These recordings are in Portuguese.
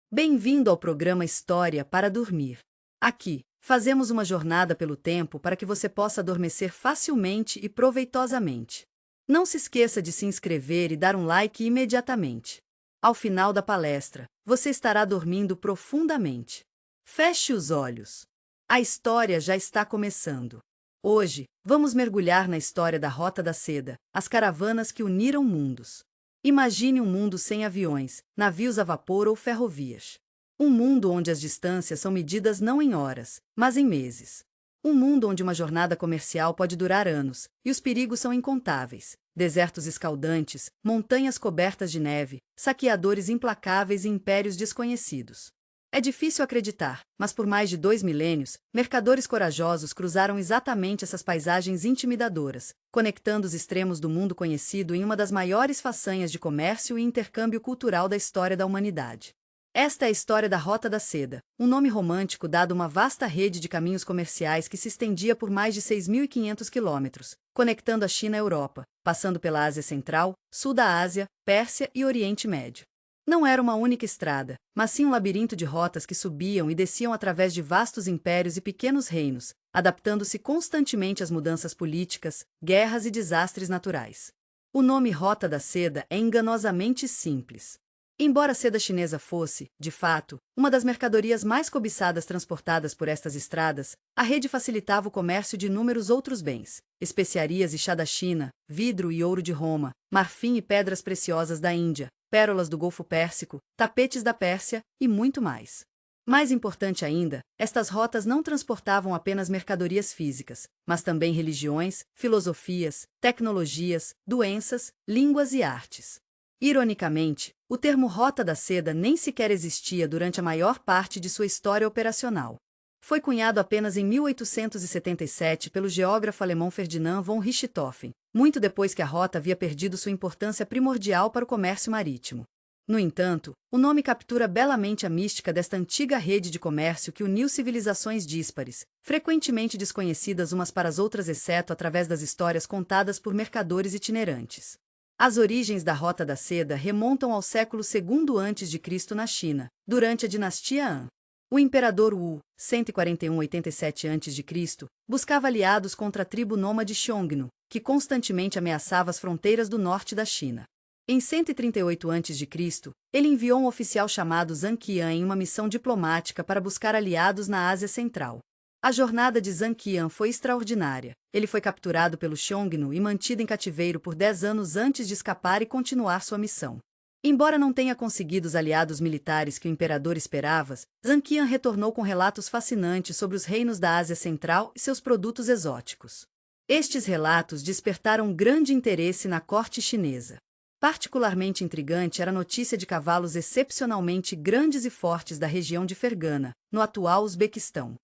Bem-vindo ao programa História para Dormir. Aqui, fazemos uma jornada pelo tempo para que você possa adormecer facilmente e proveitosamente. Não se esqueça de se inscrever e dar um like imediatamente. Ao final da palestra, você estará dormindo profundamente. Feche os olhos. A história já está começando. Hoje, vamos mergulhar na história da Rota da Seda, as caravanas que uniram mundos. Imagine um mundo sem aviões, navios a vapor ou ferrovias. Um mundo onde as distâncias são medidas não em horas, mas em meses. Um mundo onde uma jornada comercial pode durar anos, e os perigos são incontáveis. Desertos escaldantes, montanhas cobertas de neve, saqueadores implacáveis e impérios desconhecidos. É difícil acreditar, mas por mais de 2 milênios, mercadores corajosos cruzaram exatamente essas paisagens intimidadoras, conectando os extremos do mundo conhecido em uma das maiores façanhas de comércio e intercâmbio cultural da história da humanidade. Esta é a história da Rota da Seda, um nome romântico dado a uma vasta rede de caminhos comerciais que se estendia por mais de 6.500 quilômetros, conectando a China à Europa, passando pela Ásia Central, Sul da Ásia, Pérsia e Oriente Médio. Não era uma única estrada, mas sim um labirinto de rotas que subiam e desciam através de vastos impérios e pequenos reinos, adaptando-se constantemente às mudanças políticas, guerras e desastres naturais. O nome Rota da Seda é enganosamente simples. Embora a seda chinesa fosse, de fato, uma das mercadorias mais cobiçadas transportadas por estas estradas, a rede facilitava o comércio de inúmeros outros bens: especiarias e chá da China, vidro e ouro de Roma, marfim e pedras preciosas da Índia, pérolas do Golfo Pérsico, tapetes da Pérsia e muito mais. Mais importante ainda, estas rotas não transportavam apenas mercadorias físicas, mas também religiões, filosofias, tecnologias, doenças, línguas e artes. Ironicamente, o termo Rota da Seda nem sequer existia durante a maior parte de sua história operacional. Foi cunhado apenas em 1877 pelo geógrafo alemão Ferdinand von Richthofen, muito depois que a rota havia perdido sua importância primordial para o comércio marítimo. No entanto, o nome captura belamente a mística desta antiga rede de comércio que uniu civilizações díspares, frequentemente desconhecidas umas para as outras exceto através das histórias contadas por mercadores itinerantes. As origens da Rota da Seda remontam ao século II a.C. na China, durante a dinastia Han. O imperador Wu, 141-87 a.C., buscava aliados contra a tribo nômade Xiongnu, que constantemente ameaçava as fronteiras do norte da China. Em 138 a.C., ele enviou um oficial chamado Zhang Qian em uma missão diplomática para buscar aliados na Ásia Central. A jornada de Zhang Qian foi extraordinária. Ele foi capturado pelo Xiongnu e mantido em cativeiro por 10 anos antes de escapar e continuar sua missão. Embora não tenha conseguido os aliados militares que o imperador esperava, Zhang Qian retornou com relatos fascinantes sobre os reinos da Ásia Central e seus produtos exóticos. Estes relatos despertaram grande interesse na corte chinesa. Particularmente intrigante era a notícia de cavalos excepcionalmente grandes e fortes da região de Fergana, no atual Uzbequistão.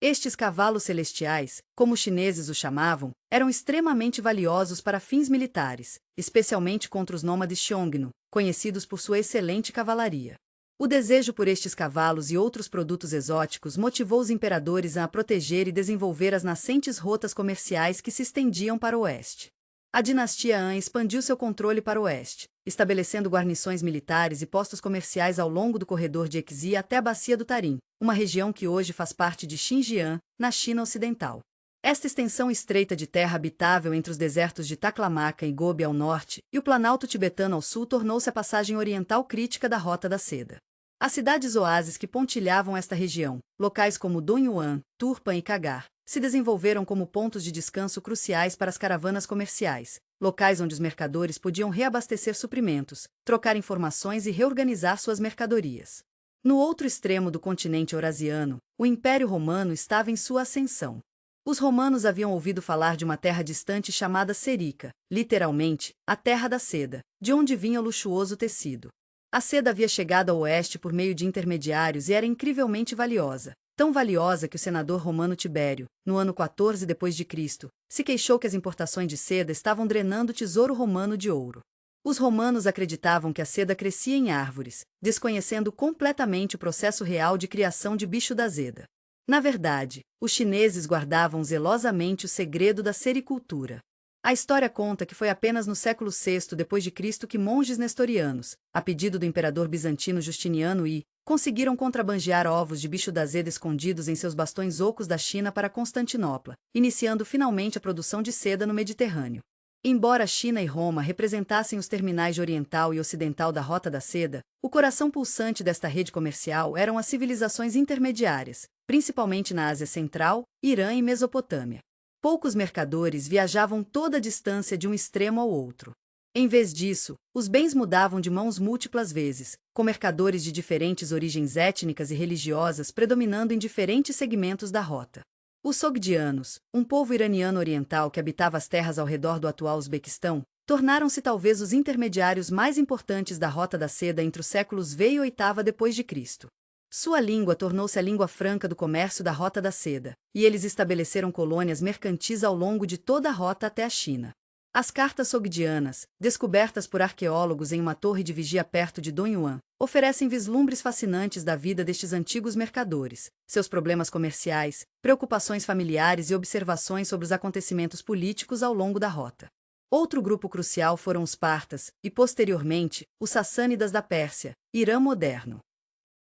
Estes cavalos celestiais, como os chineses os chamavam, eram extremamente valiosos para fins militares, especialmente contra os nômades Xiongnu, conhecidos por sua excelente cavalaria. O desejo por estes cavalos e outros produtos exóticos motivou os imperadores a proteger e desenvolver as nascentes rotas comerciais que se estendiam para o oeste. A dinastia Han expandiu seu controle para o oeste, estabelecendo guarnições militares e postos comerciais ao longo do corredor de Yangtze até a bacia do Tarim, uma região que hoje faz parte de Xinjiang, na China Ocidental. Esta extensão estreita de terra habitável entre os desertos de Taklamakan e Gobi ao norte e o Planalto tibetano ao sul tornou-se a passagem oriental crítica da Rota da Seda. As cidades-oásis que pontilhavam esta região, locais como Donyuan, Turpan e Kagar, se desenvolveram como pontos de descanso cruciais para as caravanas comerciais, locais onde os mercadores podiam reabastecer suprimentos, trocar informações e reorganizar suas mercadorias. No outro extremo do continente eurasiano, o Império Romano estava em sua ascensão. Os romanos haviam ouvido falar de uma terra distante chamada Serica, literalmente, a Terra da Seda, de onde vinha o luxuoso tecido. A seda havia chegado ao oeste por meio de intermediários e era incrivelmente valiosa. Tão valiosa que o senador romano Tibério, no ano 14 d.C., se queixou que as importações de seda estavam drenando o tesouro romano de ouro. Os romanos acreditavam que a seda crescia em árvores, desconhecendo completamente o processo real de criação de bicho da seda. Na verdade, os chineses guardavam zelosamente o segredo da sericultura. A história conta que foi apenas no século VI d.C. que monges nestorianos, a pedido do imperador bizantino Justiniano I, conseguiram contrabandear ovos de bicho da seda escondidos em seus bastões ocos da China para Constantinopla, iniciando finalmente a produção de seda no Mediterrâneo. Embora China e Roma representassem os terminais de oriental e ocidental da Rota da Seda, o coração pulsante desta rede comercial eram as civilizações intermediárias, principalmente na Ásia Central, Irã e Mesopotâmia. Poucos mercadores viajavam toda a distância de um extremo ao outro. Em vez disso, os bens mudavam de mãos múltiplas vezes, com mercadores de diferentes origens étnicas e religiosas predominando em diferentes segmentos da rota. Os sogdianos, um povo iraniano oriental que habitava as terras ao redor do atual Uzbequistão, tornaram-se talvez os intermediários mais importantes da Rota da Seda entre os séculos V e VIII depois de Cristo. Sua língua tornou-se a língua franca do comércio da Rota da Seda, e eles estabeleceram colônias mercantis ao longo de toda a rota até a China. As cartas sogdianas, descobertas por arqueólogos em uma torre de vigia perto de Donyuan, oferecem vislumbres fascinantes da vida destes antigos mercadores, seus problemas comerciais, preocupações familiares e observações sobre os acontecimentos políticos ao longo da rota. Outro grupo crucial foram os partas, e posteriormente, os sassânidas da Pérsia, Irã moderno.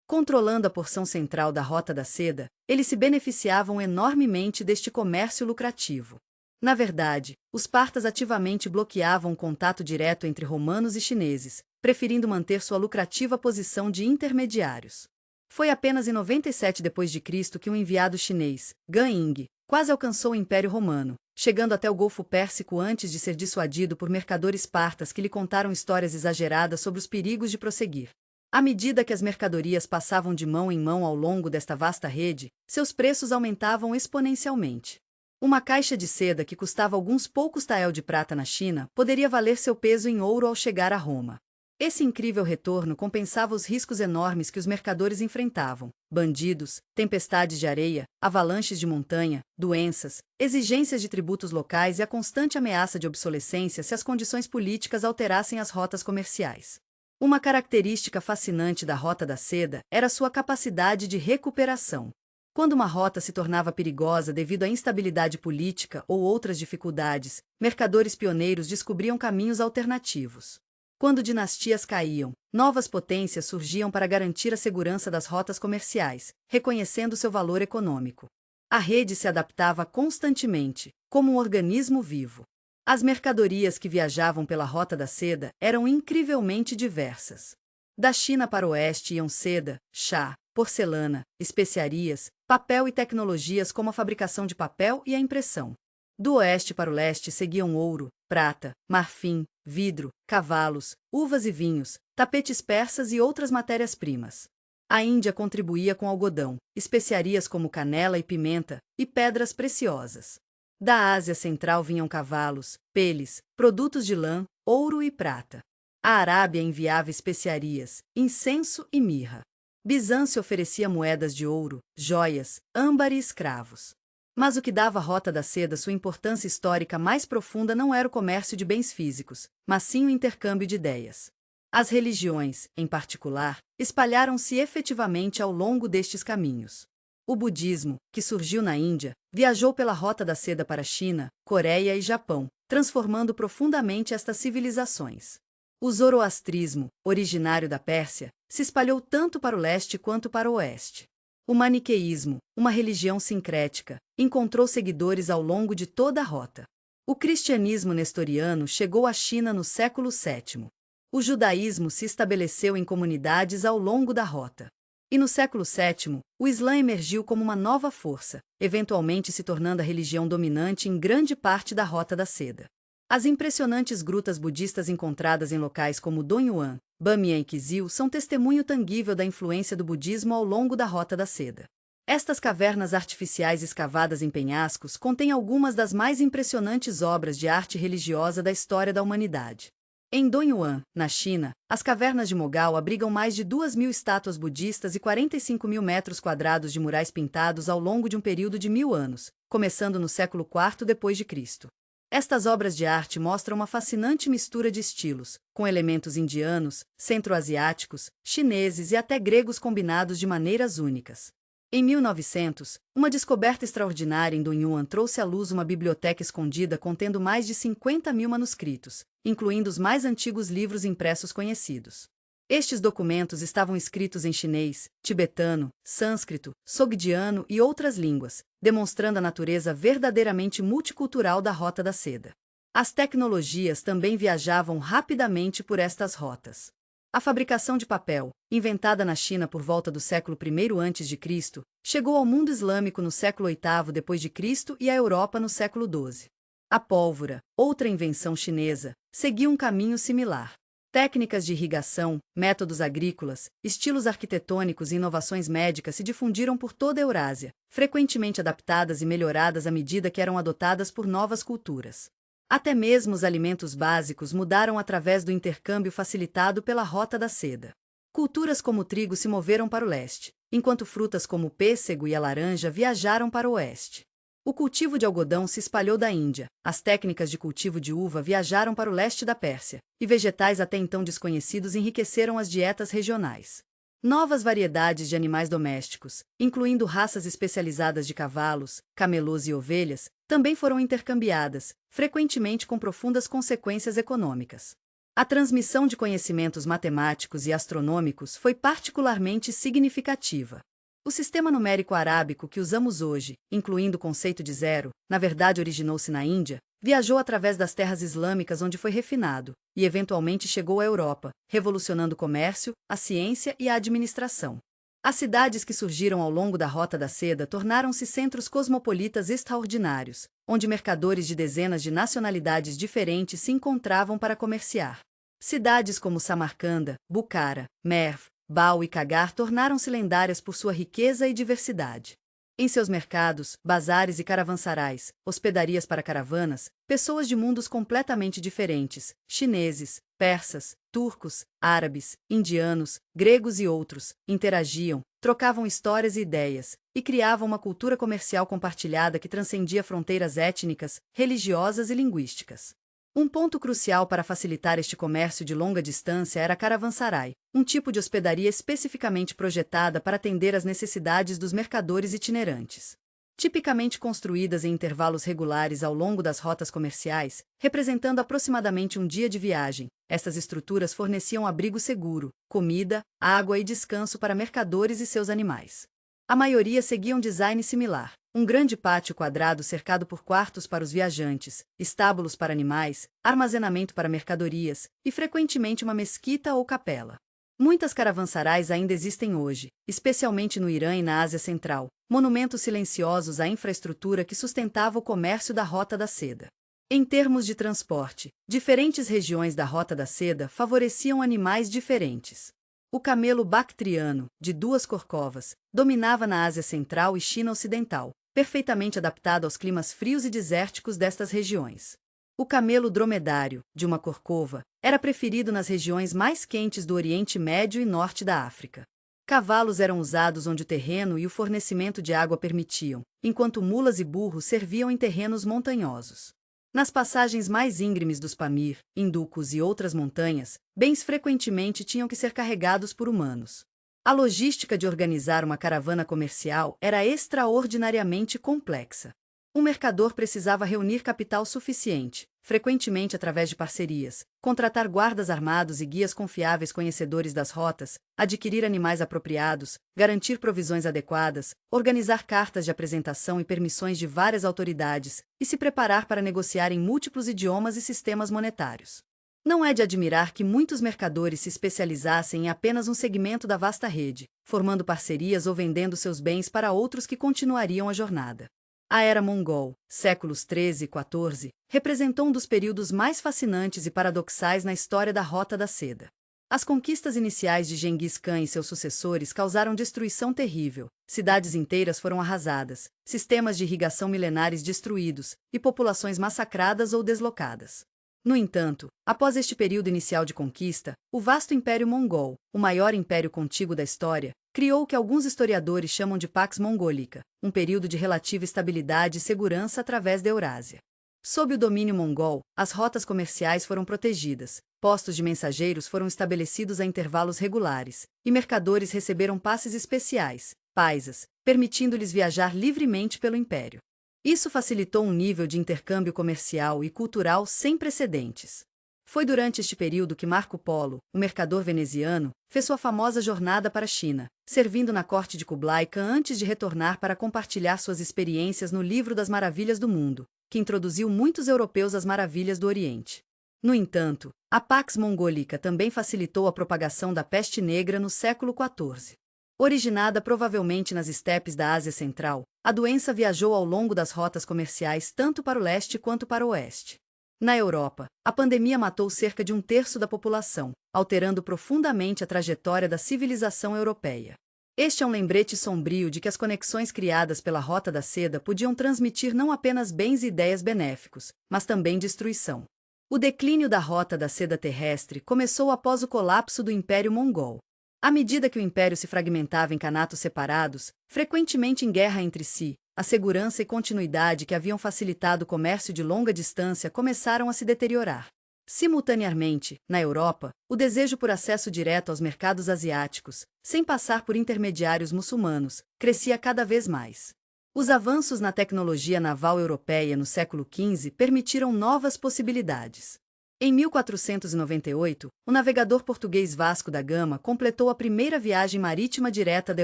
Controlando a porção central da Rota da Seda, eles se beneficiavam enormemente deste comércio lucrativo. Na verdade, os partas ativamente bloqueavam o contato direto entre romanos e chineses, preferindo manter sua lucrativa posição de intermediários. Foi apenas em 97 d.C. que um enviado chinês, Gan Ying, quase alcançou o Império Romano, chegando até o Golfo Pérsico antes de ser dissuadido por mercadores partas que lhe contaram histórias exageradas sobre os perigos de prosseguir. À medida que as mercadorias passavam de mão em mão ao longo desta vasta rede, seus preços aumentavam exponencialmente. Uma caixa de seda que custava alguns poucos tael de prata na China poderia valer seu peso em ouro ao chegar a Roma. Esse incrível retorno compensava os riscos enormes que os mercadores enfrentavam: bandidos, tempestades de areia, avalanches de montanha, doenças, exigências de tributos locais e a constante ameaça de obsolescência se as condições políticas alterassem as rotas comerciais. Uma característica fascinante da Rota da Seda era sua capacidade de recuperação. Quando uma rota se tornava perigosa devido à instabilidade política ou outras dificuldades, mercadores pioneiros descobriam caminhos alternativos. Quando dinastias caíam, novas potências surgiam para garantir a segurança das rotas comerciais, reconhecendo seu valor econômico. A rede se adaptava constantemente, como um organismo vivo. As mercadorias que viajavam pela Rota da Seda eram incrivelmente diversas. Da China para o oeste iam seda, chá, porcelana, especiarias, papel e tecnologias como a fabricação de papel e a impressão. Do oeste para o leste seguiam ouro, prata, marfim, vidro, cavalos, uvas e vinhos, tapetes persas e outras matérias-primas. A Índia contribuía com algodão, especiarias como canela e pimenta, e pedras preciosas. Da Ásia Central vinham cavalos, peles, produtos de lã, ouro e prata. A Arábia enviava especiarias, incenso e mirra. Bizâncio oferecia moedas de ouro, joias, âmbar e escravos. Mas o que dava à Rota da Seda sua importância histórica mais profunda não era o comércio de bens físicos, mas sim o intercâmbio de ideias. As religiões, em particular, espalharam-se efetivamente ao longo destes caminhos. O budismo, que surgiu na Índia, viajou pela Rota da Seda para a China, Coreia e Japão, transformando profundamente estas civilizações. O zoroastrismo, originário da Pérsia, se espalhou tanto para o leste quanto para o oeste. O maniqueísmo, uma religião sincrética, encontrou seguidores ao longo de toda a rota. O cristianismo nestoriano chegou à China no século VII. O judaísmo se estabeleceu em comunidades ao longo da rota. E no século VII, o Islã emergiu como uma nova força, eventualmente se tornando a religião dominante em grande parte da Rota da Seda. As impressionantes grutas budistas encontradas em locais como Donyuan, Bamiyan e Kizil são testemunho tangível da influência do budismo ao longo da Rota da Seda. Estas cavernas artificiais escavadas em penhascos contêm algumas das mais impressionantes obras de arte religiosa da história da humanidade. Em Donyuan, na China, as cavernas de Mogao abrigam mais de 2.000 estátuas budistas e 45.000 metros quadrados de murais pintados ao longo de um período de 1.000 anos, começando no século IV d.C. Estas obras de arte mostram uma fascinante mistura de estilos, com elementos indianos, centro-asiáticos, chineses e até gregos combinados de maneiras únicas. Em 1900, uma descoberta extraordinária em Donyuan trouxe à luz uma biblioteca escondida contendo mais de 50.000 manuscritos, incluindo os mais antigos livros impressos conhecidos. Estes documentos estavam escritos em chinês, tibetano, sânscrito, sogdiano e outras línguas, demonstrando a natureza verdadeiramente multicultural da Rota da Seda. As tecnologias também viajavam rapidamente por estas rotas. A fabricação de papel, inventada na China por volta do século I a.C., chegou ao mundo islâmico no século VIII d.C. e à Europa no século XII. A pólvora, outra invenção chinesa, seguiu um caminho similar. Técnicas de irrigação, métodos agrícolas, estilos arquitetônicos e inovações médicas se difundiram por toda a Eurásia, frequentemente adaptadas e melhoradas à medida que eram adotadas por novas culturas. Até mesmo os alimentos básicos mudaram através do intercâmbio facilitado pela Rota da Seda. Culturas como o trigo se moveram para o leste, enquanto frutas como o pêssego e a laranja viajaram para o oeste. O cultivo de algodão se espalhou da Índia, as técnicas de cultivo de uva viajaram para o leste da Pérsia, e vegetais até então desconhecidos enriqueceram as dietas regionais. Novas variedades de animais domésticos, incluindo raças especializadas de cavalos, camelôs e ovelhas, também foram intercambiadas, frequentemente com profundas consequências econômicas. A transmissão de conhecimentos matemáticos e astronômicos foi particularmente significativa. O sistema numérico arábico que usamos hoje, incluindo o conceito de zero, na verdade originou-se na Índia, viajou através das terras islâmicas onde foi refinado, e eventualmente chegou à Europa, revolucionando o comércio, a ciência e a administração. As cidades que surgiram ao longo da Rota da Seda tornaram-se centros cosmopolitas extraordinários, onde mercadores de dezenas de nacionalidades diferentes se encontravam para comerciar. Cidades como Samarcanda, Bucara, Merv, Bau e Kagar tornaram-se lendárias por sua riqueza e diversidade. Em seus mercados, bazares e caravansarais, hospedarias para caravanas, pessoas de mundos completamente diferentes, chineses, persas, turcos, árabes, indianos, gregos e outros, interagiam, trocavam histórias e ideias, e criavam uma cultura comercial compartilhada que transcendia fronteiras étnicas, religiosas e linguísticas. Um ponto crucial para facilitar este comércio de longa distância era a caravansarai, um tipo de hospedaria especificamente projetada para atender às necessidades dos mercadores itinerantes. Tipicamente construídas em intervalos regulares ao longo das rotas comerciais, representando aproximadamente um dia de viagem, estas estruturas forneciam abrigo seguro, comida, água e descanso para mercadores e seus animais. A maioria seguia um design similar. Um grande pátio quadrado cercado por quartos para os viajantes, estábulos para animais, armazenamento para mercadorias e frequentemente uma mesquita ou capela. Muitas caravansarais ainda existem hoje, especialmente no Irã e na Ásia Central, monumentos silenciosos à infraestrutura que sustentava o comércio da Rota da Seda. Em termos de transporte, diferentes regiões da Rota da Seda favoreciam animais diferentes. O camelo bactriano, de 2 corcovas, dominava na Ásia Central e China Ocidental, perfeitamente adaptado aos climas frios e desérticos destas regiões. O camelo dromedário, de 1 corcova, era preferido nas regiões mais quentes do Oriente Médio e Norte da África. Cavalos eram usados onde o terreno e o fornecimento de água permitiam, enquanto mulas e burros serviam em terrenos montanhosos. Nas passagens mais íngremes dos Pamir, Hinducos e outras montanhas, bens frequentemente tinham que ser carregados por humanos. A logística de organizar uma caravana comercial era extraordinariamente complexa. Um mercador precisava reunir capital suficiente, frequentemente através de parcerias, contratar guardas armados e guias confiáveis conhecedores das rotas, adquirir animais apropriados, garantir provisões adequadas, organizar cartas de apresentação e permissões de várias autoridades, e se preparar para negociar em múltiplos idiomas e sistemas monetários. Não é de admirar que muitos mercadores se especializassem em apenas um segmento da vasta rede, formando parcerias ou vendendo seus bens para outros que continuariam a jornada. A Era Mongol, séculos 13 e 14, representou um dos períodos mais fascinantes e paradoxais na história da Rota da Seda. As conquistas iniciais de Genghis Khan e seus sucessores causaram destruição terrível, cidades inteiras foram arrasadas, sistemas de irrigação milenares destruídos, e populações massacradas ou deslocadas. No entanto, após este período inicial de conquista, o vasto Império Mongol, o maior império contíguo da história, criou o que alguns historiadores chamam de Pax Mongolica, um período de relativa estabilidade e segurança através da Eurásia. Sob o domínio mongol, as rotas comerciais foram protegidas, postos de mensageiros foram estabelecidos a intervalos regulares, e mercadores receberam passes especiais, paisas, permitindo-lhes viajar livremente pelo império. Isso facilitou um nível de intercâmbio comercial e cultural sem precedentes. Foi durante este período que Marco Polo, o mercador veneziano, fez sua famosa jornada para a China, servindo na corte de Kublai Khan antes de retornar para compartilhar suas experiências no Livro das Maravilhas do Mundo, que introduziu muitos europeus às maravilhas do Oriente. No entanto, a Pax Mongolica também facilitou a propagação da peste negra no século XIV. Originada provavelmente nas estepes da Ásia Central, a doença viajou ao longo das rotas comerciais tanto para o leste quanto para o oeste. Na Europa, a pandemia matou cerca de um terço da população, alterando profundamente a trajetória da civilização europeia. Este é um lembrete sombrio de que as conexões criadas pela Rota da Seda podiam transmitir não apenas bens e ideias benéficos, mas também destruição. O declínio da Rota da Seda terrestre começou após o colapso do Império Mongol. À medida que o império se fragmentava em kanatos separados, frequentemente em guerra entre si, a segurança e continuidade que haviam facilitado o comércio de longa distância começaram a se deteriorar. Simultaneamente, na Europa, o desejo por acesso direto aos mercados asiáticos, sem passar por intermediários muçulmanos, crescia cada vez mais. Os avanços na tecnologia naval europeia no século XV permitiram novas possibilidades. Em 1498, o navegador português Vasco da Gama completou a primeira viagem marítima direta da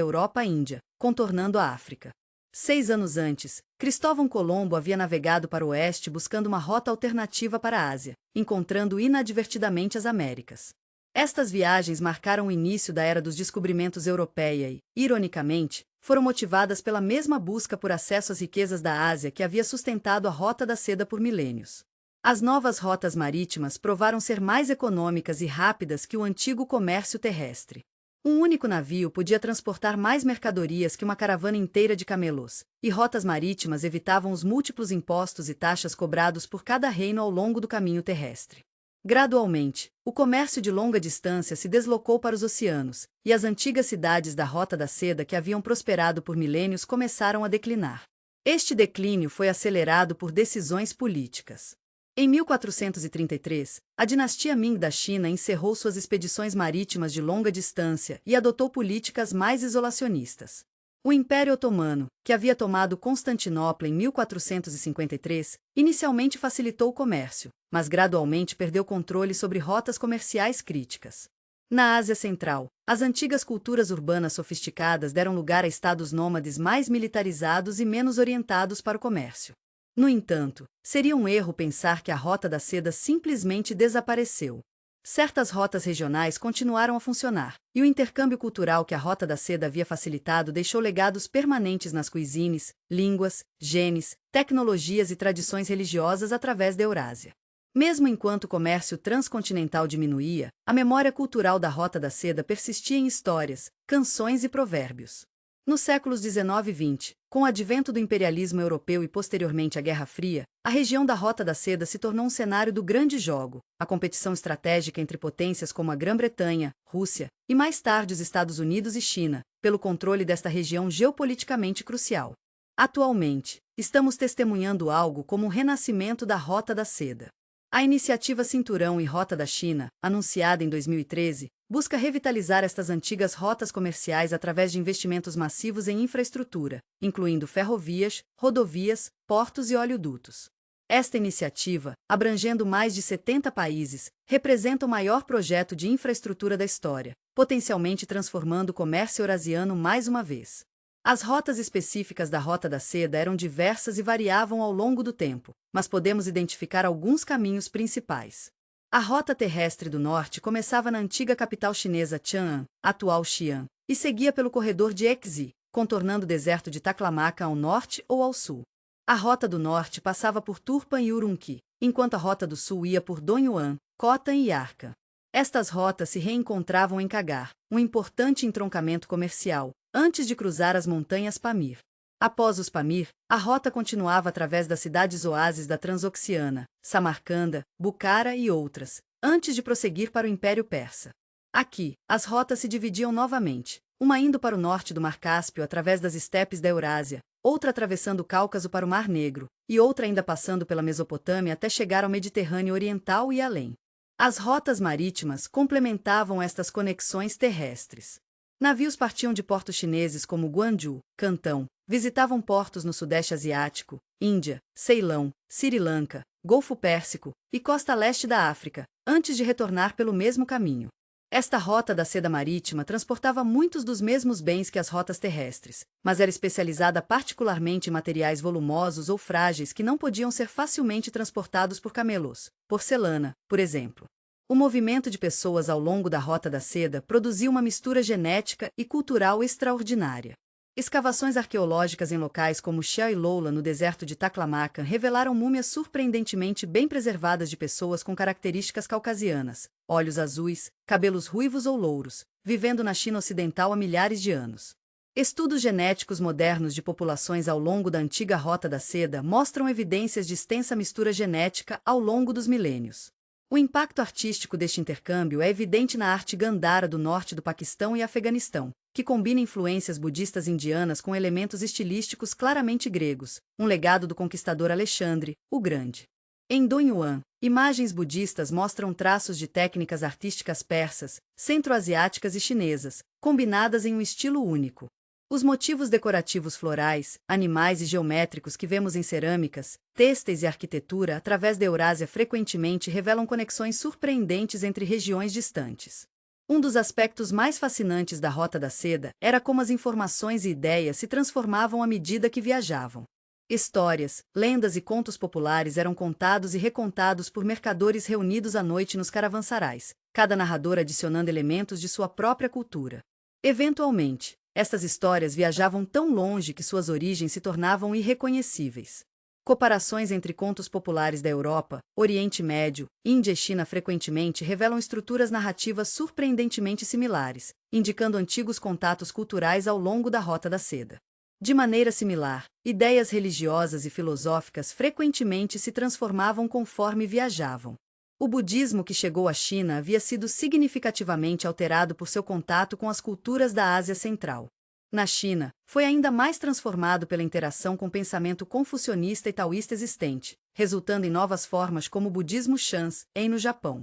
Europa à Índia, contornando a África. 6 anos antes, Cristóvão Colombo havia navegado para o oeste buscando uma rota alternativa para a Ásia, encontrando inadvertidamente as Américas. Estas viagens marcaram o início da era dos descobrimentos europeia e, ironicamente, foram motivadas pela mesma busca por acesso às riquezas da Ásia que havia sustentado a Rota da Seda por milênios. As novas rotas marítimas provaram ser mais econômicas e rápidas que o antigo comércio terrestre. Um único navio podia transportar mais mercadorias que uma caravana inteira de camelôs, e rotas marítimas evitavam os múltiplos impostos e taxas cobrados por cada reino ao longo do caminho terrestre. Gradualmente, o comércio de longa distância se deslocou para os oceanos, e as antigas cidades da Rota da Seda que haviam prosperado por milênios começaram a declinar. Este declínio foi acelerado por decisões políticas. Em 1433, a dinastia Ming da China encerrou suas expedições marítimas de longa distância e adotou políticas mais isolacionistas. O Império Otomano, que havia tomado Constantinopla em 1453, inicialmente facilitou o comércio, mas gradualmente perdeu controle sobre rotas comerciais críticas. Na Ásia Central, as antigas culturas urbanas sofisticadas deram lugar a estados nômades mais militarizados e menos orientados para o comércio. No entanto, seria um erro pensar que a Rota da Seda simplesmente desapareceu. Certas rotas regionais continuaram a funcionar, e o intercâmbio cultural que a Rota da Seda havia facilitado deixou legados permanentes nas cuisines, línguas, genes, tecnologias e tradições religiosas através da Eurásia. Mesmo enquanto o comércio transcontinental diminuía, a memória cultural da Rota da Seda persistia em histórias, canções e provérbios. Nos séculos XIX e XX, com o advento do imperialismo europeu e posteriormente a Guerra Fria, a região da Rota da Seda se tornou um cenário do grande jogo, a competição estratégica entre potências como a Grã-Bretanha, Rússia e mais tarde os Estados Unidos e China, pelo controle desta região geopoliticamente crucial. Atualmente, estamos testemunhando algo como um renascimento da Rota da Seda. A iniciativa Cinturão e Rota da China, anunciada em 2013, busca revitalizar estas antigas rotas comerciais através de investimentos massivos em infraestrutura, incluindo ferrovias, rodovias, portos e oleodutos. Esta iniciativa, abrangendo mais de 70 países, representa o maior projeto de infraestrutura da história, potencialmente transformando o comércio eurasiano mais uma vez. As rotas específicas da Rota da Seda eram diversas e variavam ao longo do tempo, mas podemos identificar alguns caminhos principais. A Rota Terrestre do Norte começava na antiga capital chinesa Chang'an, atual Xi'an, e seguia pelo corredor de Exi, contornando o deserto de Taklamakan ao norte ou ao sul. A Rota do Norte passava por Turpan e Urumqi, enquanto a Rota do Sul ia por Donyuan, Khotan e Yarkhan. Estas rotas se reencontravam em Kagar, um importante entroncamento comercial, antes de cruzar as montanhas Pamir. Após os Pamir, a rota continuava através das cidades-oásis da Transoxiana, Samarcanda, Bukhara e outras, antes de prosseguir para o Império Persa. Aqui, as rotas se dividiam novamente, uma indo para o norte do Mar Cáspio através das estepes da Eurásia, outra atravessando o Cáucaso para o Mar Negro, e outra ainda passando pela Mesopotâmia até chegar ao Mediterrâneo Oriental e além. As rotas marítimas complementavam estas conexões terrestres. Navios partiam de portos chineses como Guangzhou, Cantão, visitavam portos no Sudeste Asiático, Índia, Ceilão, Sri Lanka, Golfo Pérsico e costa leste da África, antes de retornar pelo mesmo caminho. Esta rota da seda marítima transportava muitos dos mesmos bens que as rotas terrestres, mas era especializada particularmente em materiais volumosos ou frágeis que não podiam ser facilmente transportados por camelos, porcelana, por exemplo. O movimento de pessoas ao longo da Rota da Seda produziu uma mistura genética e cultural extraordinária. Escavações arqueológicas em locais como Shell e Loula, no deserto de Taklamakan, revelaram múmias surpreendentemente bem preservadas de pessoas com características caucasianas, olhos azuis, cabelos ruivos ou louros, vivendo na China ocidental há milhares de anos. Estudos genéticos modernos de populações ao longo da antiga Rota da Seda mostram evidências de extensa mistura genética ao longo dos milênios. O impacto artístico deste intercâmbio é evidente na arte Gandhara do norte do Paquistão e Afeganistão, que combina influências budistas indianas com elementos estilísticos claramente gregos, um legado do conquistador Alexandre, o Grande. Em Donyuan, imagens budistas mostram traços de técnicas artísticas persas, centro-asiáticas e chinesas, combinadas em um estilo único. Os motivos decorativos florais, animais e geométricos que vemos em cerâmicas, têxteis e arquitetura através da Eurásia frequentemente revelam conexões surpreendentes entre regiões distantes. Um dos aspectos mais fascinantes da Rota da Seda era como as informações e ideias se transformavam à medida que viajavam. Histórias, lendas e contos populares eram contados e recontados por mercadores reunidos à noite nos caravansarais, cada narrador adicionando elementos de sua própria cultura. Eventualmente, estas histórias viajavam tão longe que suas origens se tornavam irreconhecíveis. Comparações entre contos populares da Europa, Oriente Médio, Índia e China frequentemente revelam estruturas narrativas surpreendentemente similares, indicando antigos contatos culturais ao longo da Rota da Seda. De maneira similar, ideias religiosas e filosóficas frequentemente se transformavam conforme viajavam. O budismo que chegou à China havia sido significativamente alterado por seu contato com as culturas da Ásia Central. Na China, foi ainda mais transformado pela interação com o pensamento confucionista e taoísta existente, resultando em novas formas como o budismo Shan no Japão.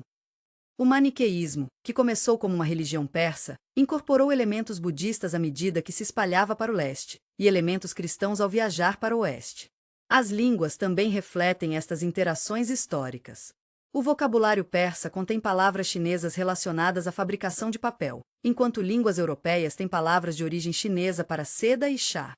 O maniqueísmo, que começou como uma religião persa, incorporou elementos budistas à medida que se espalhava para o leste, e elementos cristãos ao viajar para o oeste. As línguas também refletem estas interações históricas. O vocabulário persa contém palavras chinesas relacionadas à fabricação de papel, enquanto línguas europeias têm palavras de origem chinesa para seda e chá.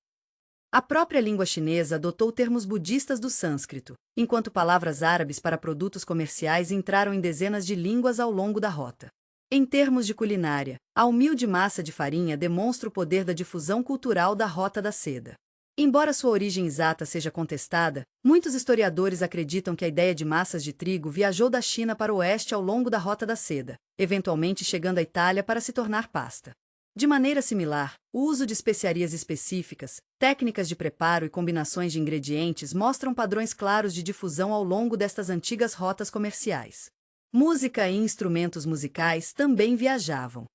A própria língua chinesa adotou termos budistas do sânscrito, enquanto palavras árabes para produtos comerciais entraram em dezenas de línguas ao longo da rota. Em termos de culinária, a humilde massa de farinha demonstra o poder da difusão cultural da Rota da Seda. Embora sua origem exata seja contestada, muitos historiadores acreditam que a ideia de massas de trigo viajou da China para o oeste ao longo da Rota da Seda, eventualmente chegando à Itália para se tornar pasta. De maneira similar, o uso de especiarias específicas, técnicas de preparo e combinações de ingredientes mostram padrões claros de difusão ao longo destas antigas rotas comerciais. Música e instrumentos musicais também viajavam.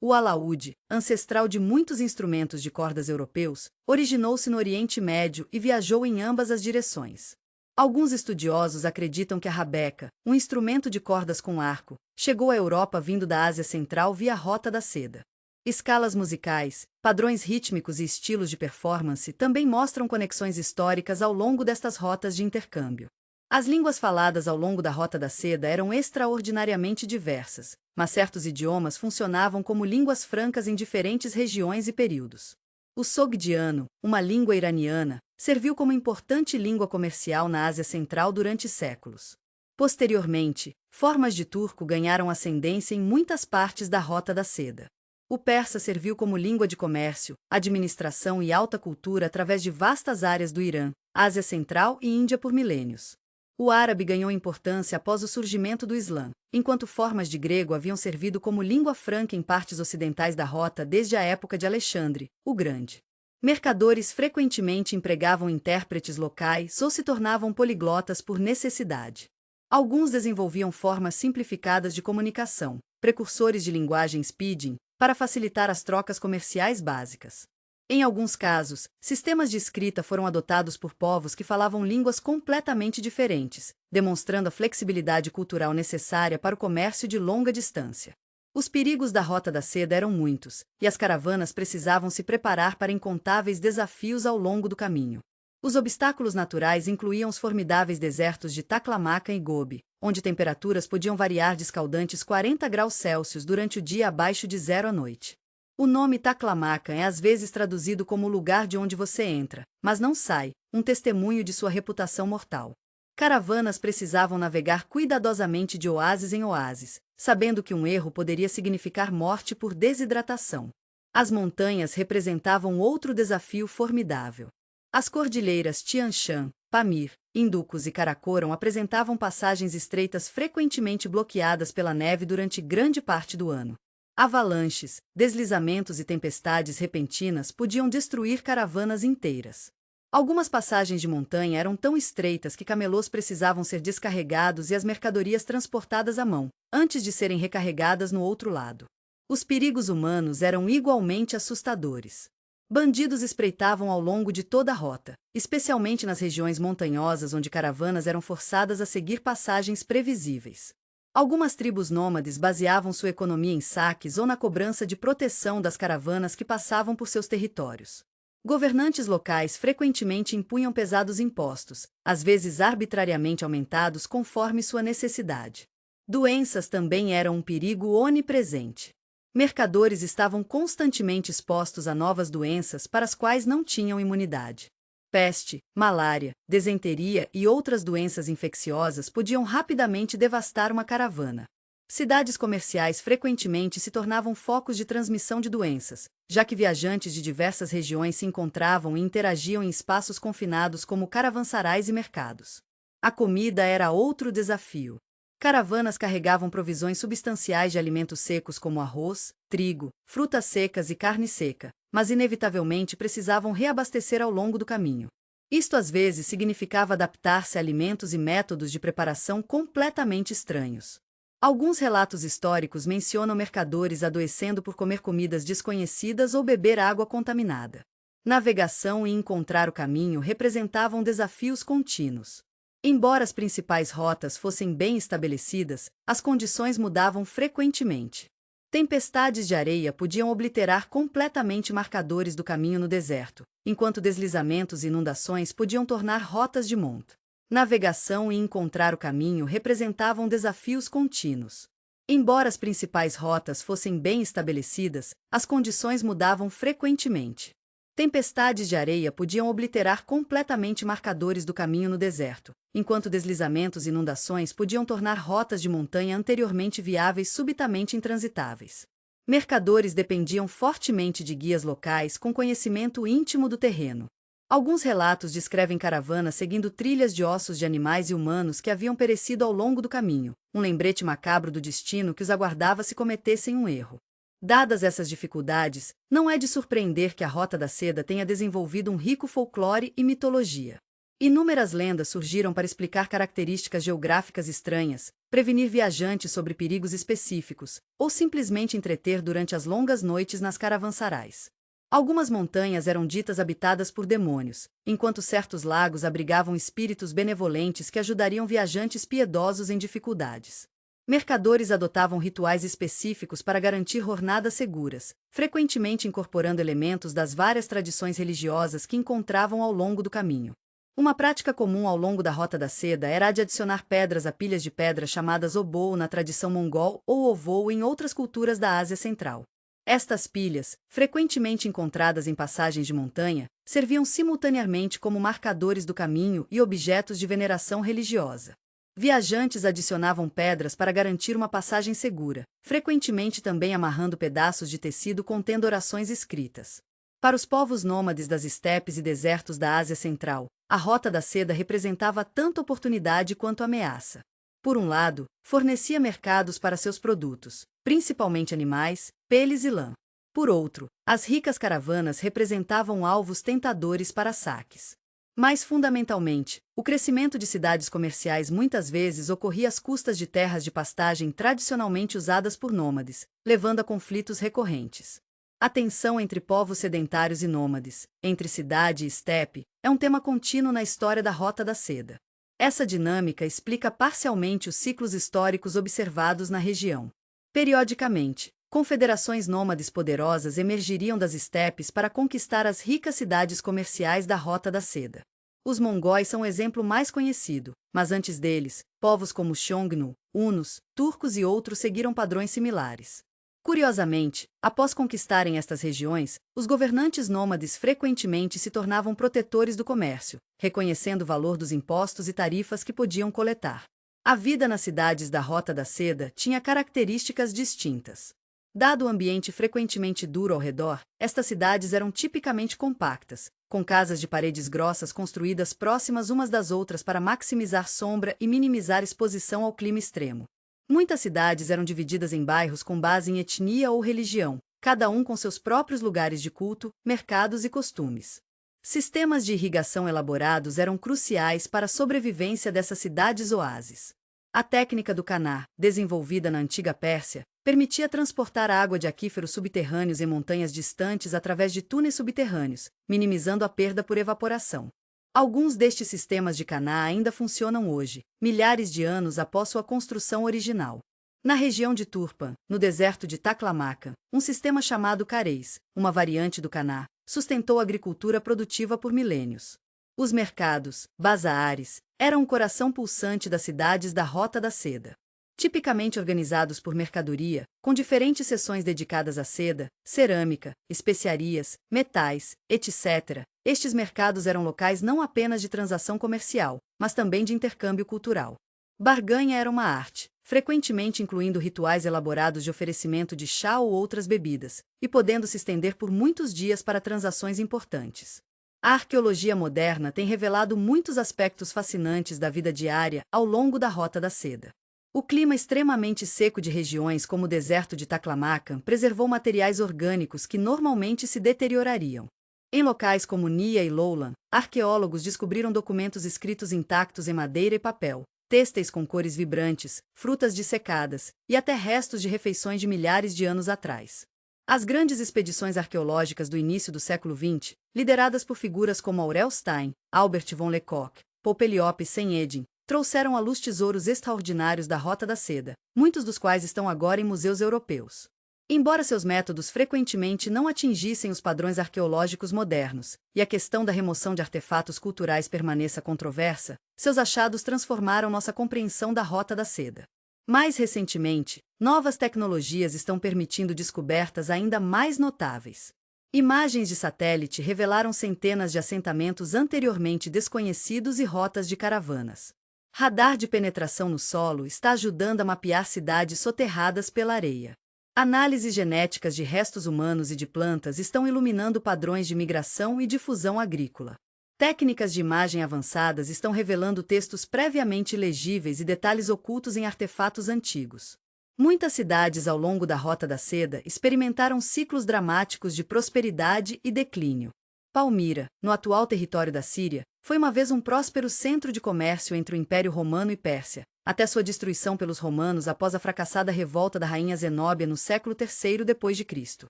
O alaúde, ancestral de muitos instrumentos de cordas europeus, originou-se no Oriente Médio e viajou em ambas as direções. Alguns estudiosos acreditam que a rabeca, um instrumento de cordas com arco, chegou à Europa vindo da Ásia Central via Rota da Seda. Escalas musicais, padrões rítmicos e estilos de performance também mostram conexões históricas ao longo destas rotas de intercâmbio. As línguas faladas ao longo da Rota da Seda eram extraordinariamente diversas, mas certos idiomas funcionavam como línguas francas em diferentes regiões e períodos. O sogdiano, uma língua iraniana, serviu como importante língua comercial na Ásia Central durante séculos. Posteriormente, formas de turco ganharam ascendência em muitas partes da Rota da Seda. O persa serviu como língua de comércio, administração e alta cultura através de vastas áreas do Irã, Ásia Central e Índia por milênios. O árabe ganhou importância após o surgimento do Islã, enquanto formas de grego haviam servido como língua franca em partes ocidentais da rota desde a época de Alexandre, o Grande. Mercadores frequentemente empregavam intérpretes locais ou se tornavam poliglotas por necessidade. Alguns desenvolviam formas simplificadas de comunicação, precursores de linguagens pidgin, para facilitar as trocas comerciais básicas. Em alguns casos, sistemas de escrita foram adotados por povos que falavam línguas completamente diferentes, demonstrando a flexibilidade cultural necessária para o comércio de longa distância. Os perigos da Rota da Seda eram muitos, e as caravanas precisavam se preparar para incontáveis desafios ao longo do caminho. Os obstáculos naturais incluíam os formidáveis desertos de Taklamakan e Gobi, onde temperaturas podiam variar de escaldantes 40 graus Celsius durante o dia abaixo de zero à noite. O nome Taklamakan é às vezes traduzido como o lugar de onde você entra, mas não sai, um testemunho de sua reputação mortal. Caravanas precisavam navegar cuidadosamente de oásis em oásis, sabendo que um erro poderia significar morte por desidratação. As montanhas representavam outro desafio formidável. As cordilheiras Tian Shan, Pamir, Inducus e Karakoram apresentavam passagens estreitas frequentemente bloqueadas pela neve durante grande parte do ano. Avalanches, deslizamentos e tempestades repentinas podiam destruir caravanas inteiras. Algumas passagens de montanha eram tão estreitas que camelôs precisavam ser descarregados e as mercadorias transportadas à mão, antes de serem recarregadas no outro lado. Os perigos humanos eram igualmente assustadores. Bandidos espreitavam ao longo de toda a rota, especialmente nas regiões montanhosas onde caravanas eram forçadas a seguir passagens previsíveis. Algumas tribos nômades baseavam sua economia em saques ou na cobrança de proteção das caravanas que passavam por seus territórios. Governantes locais frequentemente impunham pesados impostos, às vezes arbitrariamente aumentados conforme sua necessidade. Doenças também eram um perigo onipresente. Mercadores estavam constantemente expostos a novas doenças para as quais não tinham imunidade. Peste, malária, desenteria e outras doenças infecciosas podiam rapidamente devastar uma caravana. Cidades comerciais frequentemente se tornavam focos de transmissão de doenças, já que viajantes de diversas regiões se encontravam e interagiam em espaços confinados como caravansarais e mercados. A comida era outro desafio. Caravanas carregavam provisões substanciais de alimentos secos como arroz, trigo, frutas secas e carne seca, mas inevitavelmente precisavam reabastecer ao longo do caminho. Isto às vezes significava adaptar-se a alimentos e métodos de preparação completamente estranhos. Alguns relatos históricos mencionam mercadores adoecendo por comer comidas desconhecidas ou beber água contaminada. Navegação e encontrar o caminho representavam desafios contínuos. Embora as principais rotas fossem bem estabelecidas, as condições mudavam frequentemente. Tempestades de areia podiam obliterar completamente marcadores do caminho no deserto, enquanto deslizamentos e inundações podiam tornar rotas de monta. Navegação e encontrar o caminho representavam desafios contínuos. Embora as principais rotas fossem bem estabelecidas, as condições mudavam frequentemente. Tempestades de areia podiam obliterar completamente marcadores do caminho no deserto, enquanto deslizamentos e inundações podiam tornar rotas de montanha anteriormente viáveis subitamente intransitáveis. Mercadores dependiam fortemente de guias locais com conhecimento íntimo do terreno. Alguns relatos descrevem caravanas seguindo trilhas de ossos de animais e humanos que haviam perecido ao longo do caminho, um lembrete macabro do destino que os aguardava se cometessem um erro. Dadas essas dificuldades, não é de surpreender que a Rota da Seda tenha desenvolvido um rico folclore e mitologia. Inúmeras lendas surgiram para explicar características geográficas estranhas, prevenir viajantes sobre perigos específicos, ou simplesmente entreter durante as longas noites nas caravansarais. Algumas montanhas eram ditas habitadas por demônios, enquanto certos lagos abrigavam espíritos benevolentes que ajudariam viajantes piedosos em dificuldades. Mercadores adotavam rituais específicos para garantir jornadas seguras, frequentemente incorporando elementos das várias tradições religiosas que encontravam ao longo do caminho. Uma prática comum ao longo da Rota da Seda era a de adicionar pedras a pilhas de pedra chamadas obol na tradição mongol ou ovol em outras culturas da Ásia Central. Estas pilhas, frequentemente encontradas em passagens de montanha, serviam simultaneamente como marcadores do caminho e objetos de veneração religiosa. Viajantes adicionavam pedras para garantir uma passagem segura, frequentemente também amarrando pedaços de tecido contendo orações escritas. Para os povos nômades das estepes e desertos da Ásia Central, a Rota da Seda representava tanto oportunidade quanto ameaça. Por um lado, fornecia mercados para seus produtos, principalmente animais, peles e lã. Por outro, as ricas caravanas representavam alvos tentadores para saques. Mais fundamentalmente, o crescimento de cidades comerciais muitas vezes ocorria às custas de terras de pastagem tradicionalmente usadas por nômades, levando a conflitos recorrentes. A tensão entre povos sedentários e nômades, entre cidade e estepe, é um tema contínuo na história da Rota da Seda. Essa dinâmica explica parcialmente os ciclos históricos observados na região. Periodicamente, confederações nômades poderosas emergiriam das estepes para conquistar as ricas cidades comerciais da Rota da Seda. Os mongóis são o exemplo mais conhecido, mas antes deles, povos como Xiongnu, hunos, turcos e outros seguiram padrões similares. Curiosamente, após conquistarem estas regiões, os governantes nômades frequentemente se tornavam protetores do comércio, reconhecendo o valor dos impostos e tarifas que podiam coletar. A vida nas cidades da Rota da Seda tinha características distintas. Dado o ambiente frequentemente duro ao redor, estas cidades eram tipicamente compactas, com casas de paredes grossas construídas próximas umas das outras para maximizar sombra e minimizar exposição ao clima extremo. Muitas cidades eram divididas em bairros com base em etnia ou religião, cada um com seus próprios lugares de culto, mercados e costumes. Sistemas de irrigação elaborados eram cruciais para a sobrevivência dessas cidades-oásis. A técnica do caná, desenvolvida na antiga Pérsia, permitia transportar água de aquíferos subterrâneos em montanhas distantes através de túneis subterrâneos, minimizando a perda por evaporação. Alguns destes sistemas de caná ainda funcionam hoje, milhares de anos após sua construção original. Na região de Turpan, no deserto de Taklamakan, um sistema chamado careis, uma variante do caná, sustentou a agricultura produtiva por milênios. Os mercados, bazaares, eram o coração pulsante das cidades da Rota da Seda. Tipicamente organizados por mercadoria, com diferentes seções dedicadas à seda, cerâmica, especiarias, metais, etc., estes mercados eram locais não apenas de transação comercial, mas também de intercâmbio cultural. Barganha era uma arte, frequentemente incluindo rituais elaborados de oferecimento de chá ou outras bebidas, e podendo se estender por muitos dias para transações importantes. A arqueologia moderna tem revelado muitos aspectos fascinantes da vida diária ao longo da Rota da Seda. O clima extremamente seco de regiões como o deserto de Taklamakan preservou materiais orgânicos que normalmente se deteriorariam. Em locais como Nia e Lowland, arqueólogos descobriram documentos escritos intactos em madeira e papel, têxteis com cores vibrantes, frutas dissecadas e até restos de refeições de milhares de anos atrás. As grandes expedições arqueológicas do início do século XX, lideradas por figuras como Aurel Stein, Albert von Lecoq, Popeliope Sen-Edin, trouxeram à luz tesouros extraordinários da Rota da Seda, muitos dos quais estão agora em museus europeus. Embora seus métodos frequentemente não atingissem os padrões arqueológicos modernos, e a questão da remoção de artefatos culturais permaneça controversa, seus achados transformaram nossa compreensão da Rota da Seda. Mais recentemente, novas tecnologias estão permitindo descobertas ainda mais notáveis. Imagens de satélite revelaram centenas de assentamentos anteriormente desconhecidos e rotas de caravanas. Radar de penetração no solo está ajudando a mapear cidades soterradas pela areia. Análises genéticas de restos humanos e de plantas estão iluminando padrões de migração e difusão agrícola. Técnicas de imagem avançadas estão revelando textos previamente legíveis e detalhes ocultos em artefatos antigos. Muitas cidades ao longo da Rota da Seda experimentaram ciclos dramáticos de prosperidade e declínio. Palmira, no atual território da Síria, foi uma vez um próspero centro de comércio entre o Império Romano e Pérsia, até sua destruição pelos romanos após a fracassada revolta da rainha Zenóbia no século III d.C.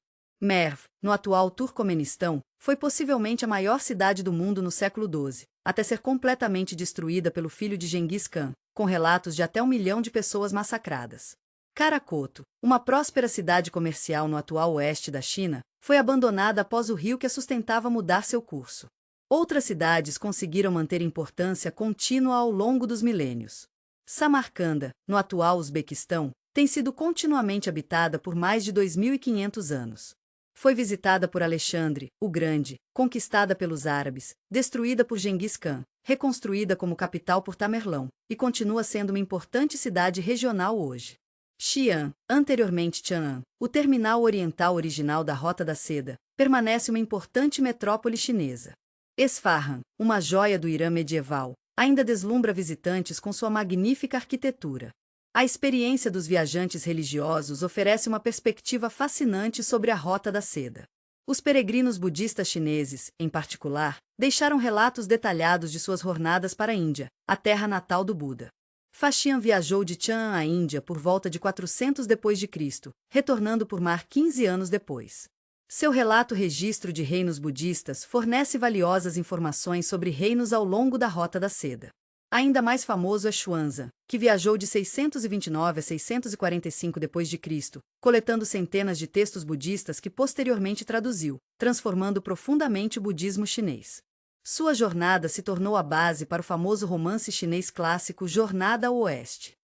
Merv, no atual Turcomenistão, foi possivelmente a maior cidade do mundo no século XII, até ser completamente destruída pelo filho de Genghis Khan, com relatos de até 1 milhão de pessoas massacradas. Karakoto, uma próspera cidade comercial no atual oeste da China, foi abandonada após o rio que a sustentava mudar seu curso. Outras cidades conseguiram manter importância contínua ao longo dos milênios. Samarcanda, no atual Uzbequistão, tem sido continuamente habitada por mais de 2.500 anos. Foi visitada por Alexandre, o Grande, conquistada pelos árabes, destruída por Genghis Khan, reconstruída como capital por Tamerlão, e continua sendo uma importante cidade regional hoje. Xi'an, anteriormente Chang'an, o terminal oriental original da Rota da Seda, permanece uma importante metrópole chinesa. Esfahan, uma joia do Irã medieval, ainda deslumbra visitantes com sua magnífica arquitetura. A experiência dos viajantes religiosos oferece uma perspectiva fascinante sobre a Rota da Seda. Os peregrinos budistas chineses, em particular, deixaram relatos detalhados de suas jornadas para a Índia, a terra natal do Buda. Faxian viajou de Chang'an à Índia por volta de 400 d.C., retornando por mar 15 anos depois. Seu relato-registro de reinos budistas fornece valiosas informações sobre reinos ao longo da Rota da Seda. Ainda mais famoso é Xuanzang, que viajou de 629 a 645 d.C., coletando centenas de textos budistas que posteriormente traduziu, transformando profundamente o budismo chinês. Sua jornada se tornou a base para o famoso romance chinês clássico Jornada ao Oeste.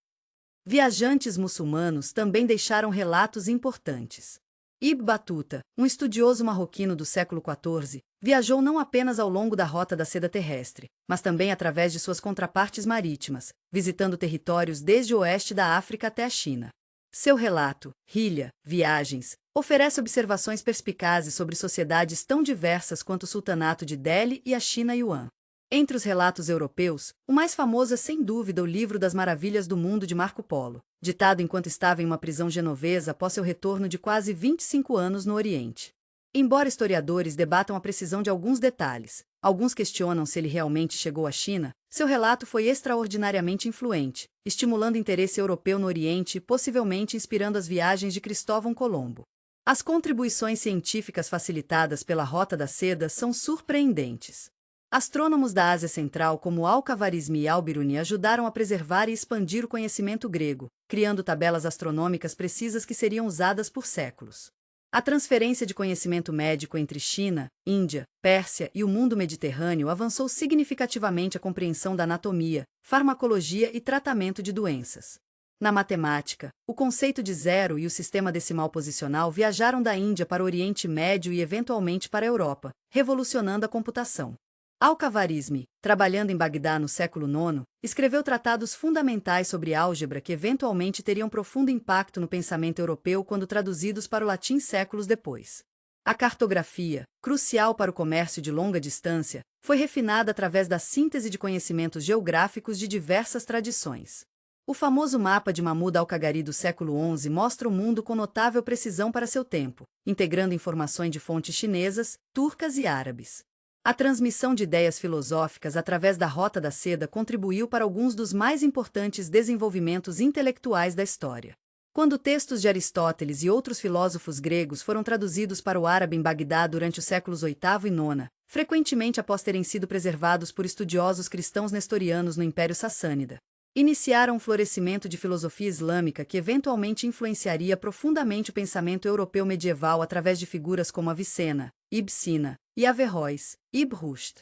Viajantes muçulmanos também deixaram relatos importantes. Ibn Battuta, um estudioso marroquino do século XIV, viajou não apenas ao longo da Rota da Seda terrestre, mas também através de suas contrapartes marítimas, visitando territórios desde o oeste da África até a China. Seu relato, Hilya, Viagens, oferece observações perspicazes sobre sociedades tão diversas quanto o Sultanato de Delhi e a China Yuan. Entre os relatos europeus, o mais famoso é sem dúvida o Livro das Maravilhas do Mundo de Marco Polo, ditado enquanto estava em uma prisão genovesa após seu retorno de quase 25 anos no Oriente. Embora historiadores debatam a precisão de alguns detalhes, alguns questionam se ele realmente chegou à China, seu relato foi extraordinariamente influente, estimulando interesse europeu no Oriente e possivelmente inspirando as viagens de Cristóvão Colombo. As contribuições científicas facilitadas pela Rota da Seda são surpreendentes. Astrônomos da Ásia Central como Al-Khwarizmi e Al-Biruni ajudaram a preservar e expandir o conhecimento grego, criando tabelas astronômicas precisas que seriam usadas por séculos. A transferência de conhecimento médico entre China, Índia, Pérsia e o mundo mediterrâneo avançou significativamente a compreensão da anatomia, farmacologia e tratamento de doenças. Na matemática, o conceito de zero e o sistema decimal posicional viajaram da Índia para o Oriente Médio e eventualmente para a Europa, revolucionando a computação. Al-Khwarizmi, trabalhando em Bagdá no século IX, escreveu tratados fundamentais sobre álgebra que eventualmente teriam profundo impacto no pensamento europeu quando traduzidos para o latim séculos depois. A cartografia, crucial para o comércio de longa distância, foi refinada através da síntese de conhecimentos geográficos de diversas tradições. O famoso mapa de Mahmud al-Qaghari do século XI mostra o mundo com notável precisão para seu tempo, integrando informações de fontes chinesas, turcas e árabes. A transmissão de ideias filosóficas através da Rota da Seda contribuiu para alguns dos mais importantes desenvolvimentos intelectuais da história. Quando textos de Aristóteles e outros filósofos gregos foram traduzidos para o árabe em Bagdá durante os séculos VIII e IX, frequentemente após terem sido preservados por estudiosos cristãos nestorianos no Império Sassânida, iniciaram um florescimento de filosofia islâmica que eventualmente influenciaria profundamente o pensamento europeu medieval através de figuras como Avicena, Ibn Sina e Averroes, Ibn Rushd.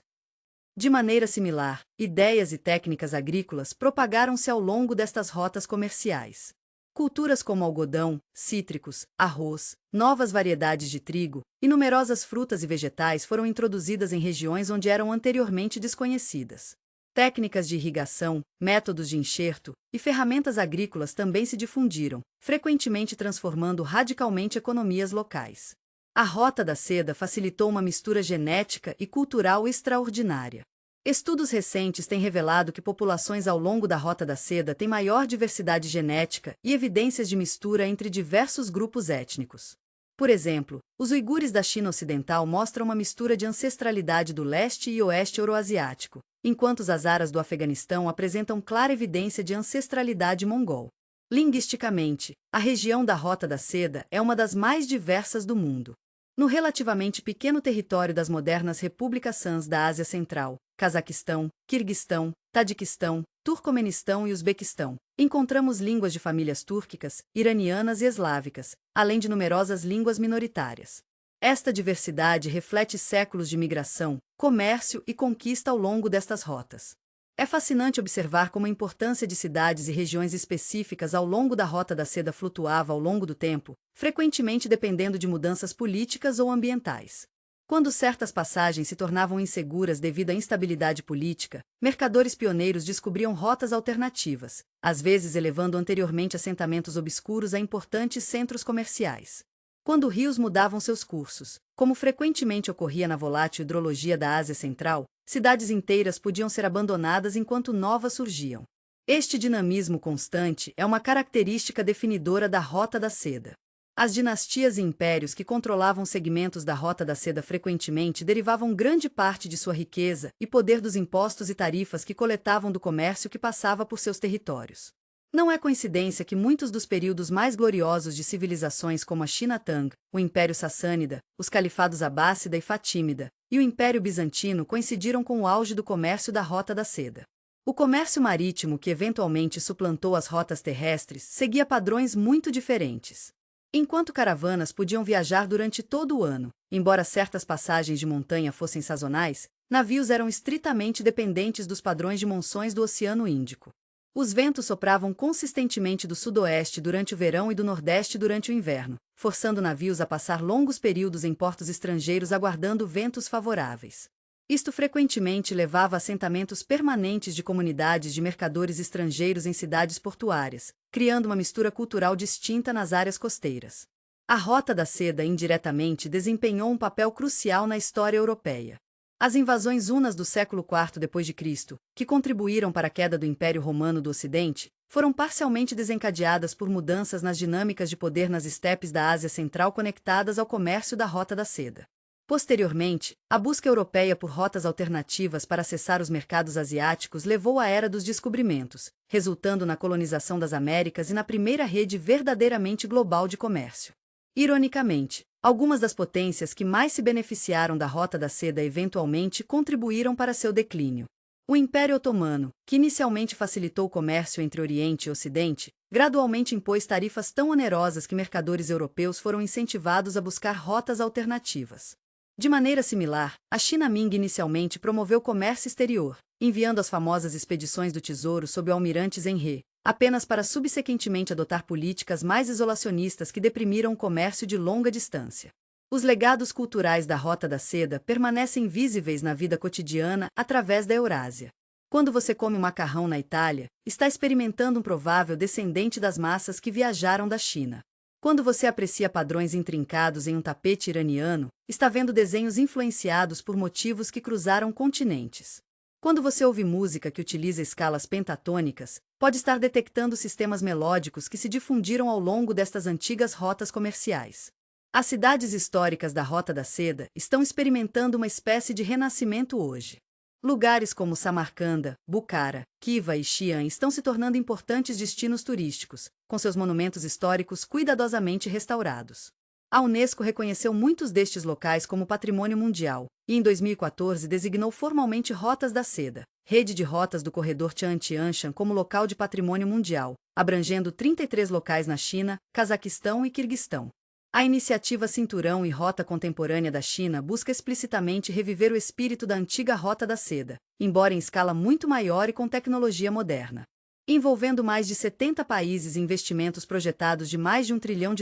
De maneira similar, ideias e técnicas agrícolas propagaram-se ao longo destas rotas comerciais. Culturas como algodão, cítricos, arroz, novas variedades de trigo e numerosas frutas e vegetais foram introduzidas em regiões onde eram anteriormente desconhecidas. Técnicas de irrigação, métodos de enxerto e ferramentas agrícolas também se difundiram, frequentemente transformando radicalmente economias locais. A Rota da Seda facilitou uma mistura genética e cultural extraordinária. Estudos recentes têm revelado que populações ao longo da Rota da Seda têm maior diversidade genética e evidências de mistura entre diversos grupos étnicos. Por exemplo, os uigures da China Ocidental mostram uma mistura de ancestralidade do leste e oeste euroasiático, enquanto os hazaras do Afeganistão apresentam clara evidência de ancestralidade mongol. Linguisticamente, a região da Rota da Seda é uma das mais diversas do mundo. No relativamente pequeno território das modernas repúblicas sãs da Ásia Central, Cazaquistão, Quirguistão, Tadiquistão, Turcomenistão e Uzbequistão, encontramos línguas de famílias túrquicas, iranianas e eslávicas, além de numerosas línguas minoritárias. Esta diversidade reflete séculos de migração, comércio e conquista ao longo destas rotas. É fascinante observar como a importância de cidades e regiões específicas ao longo da Rota da Seda flutuava ao longo do tempo, frequentemente dependendo de mudanças políticas ou ambientais. Quando certas passagens se tornavam inseguras devido à instabilidade política, mercadores pioneiros descobriam rotas alternativas, às vezes elevando anteriormente assentamentos obscuros a importantes centros comerciais. Quando rios mudavam seus cursos, como frequentemente ocorria na volátil hidrologia da Ásia Central, cidades inteiras podiam ser abandonadas enquanto novas surgiam. Este dinamismo constante é uma característica definidora da Rota da Seda. As dinastias e impérios que controlavam segmentos da Rota da Seda frequentemente derivavam grande parte de sua riqueza e poder dos impostos e tarifas que coletavam do comércio que passava por seus territórios. Não é coincidência que muitos dos períodos mais gloriosos de civilizações como a China Tang, o Império Sassânida, os califados Abássida e Fatímida, e o Império Bizantino coincidiram com o auge do comércio da Rota da Seda. O comércio marítimo, que eventualmente suplantou as rotas terrestres, seguia padrões muito diferentes. Enquanto caravanas podiam viajar durante todo o ano, embora certas passagens de montanha fossem sazonais, Navios eram estritamente dependentes dos padrões de monções do Oceano Índico. Os ventos sopravam consistentemente do sudoeste durante o verão e do nordeste durante o inverno, forçando navios a passar longos períodos em portos estrangeiros aguardando ventos favoráveis. Isto frequentemente levava a assentamentos permanentes de comunidades de mercadores estrangeiros em cidades portuárias, criando uma mistura cultural distinta nas áreas costeiras. A Rota da Seda indiretamente desempenhou um papel crucial na história europeia. As invasões hunas do século IV d.C., que contribuíram para a queda do Império Romano do Ocidente, foram parcialmente desencadeadas por mudanças nas dinâmicas de poder nas estepes da Ásia Central conectadas ao comércio da Rota da Seda. Posteriormente, a busca europeia por rotas alternativas para acessar os mercados asiáticos levou à Era dos Descobrimentos, resultando na colonização das Américas e na primeira rede verdadeiramente global de comércio. Ironicamente, algumas das potências que mais se beneficiaram da Rota da Seda eventualmente contribuíram para seu declínio. O Império Otomano, que inicialmente facilitou o comércio entre Oriente e Ocidente, gradualmente impôs tarifas tão onerosas que mercadores europeus foram incentivados a buscar rotas alternativas. De maneira similar, a China Ming inicialmente promoveu comércio exterior, enviando as famosas expedições do Tesouro sob o almirante Zheng He, apenas para subsequentemente adotar políticas mais isolacionistas que deprimiram o comércio de longa distância. Os legados culturais da Rota da Seda permanecem visíveis na vida cotidiana através da Eurásia. Quando você come um macarrão na Itália, está experimentando um provável descendente das massas que viajaram da China. Quando você aprecia padrões intrincados em um tapete iraniano, está vendo desenhos influenciados por motivos que cruzaram continentes. Quando você ouve música que utiliza escalas pentatônicas, pode estar detectando sistemas melódicos que se difundiram ao longo destas antigas rotas comerciais. As cidades históricas da Rota da Seda estão experimentando uma espécie de renascimento hoje. Lugares como Samarcanda, Bukhara, Khiva e Xi'an estão se tornando importantes destinos turísticos, com seus monumentos históricos cuidadosamente restaurados. A Unesco reconheceu muitos destes locais como patrimônio mundial, e em 2014 designou formalmente Rotas da Seda, rede de rotas do corredor Tian-Tianshan como local de patrimônio mundial, abrangendo 33 locais na China, Cazaquistão e Quirguistão. A iniciativa Cinturão e Rota Contemporânea da China busca explicitamente reviver o espírito da antiga Rota da Seda, embora em escala muito maior e com tecnologia moderna. Envolvendo mais de 70 países e investimentos projetados de mais de US$ 1 trilhão,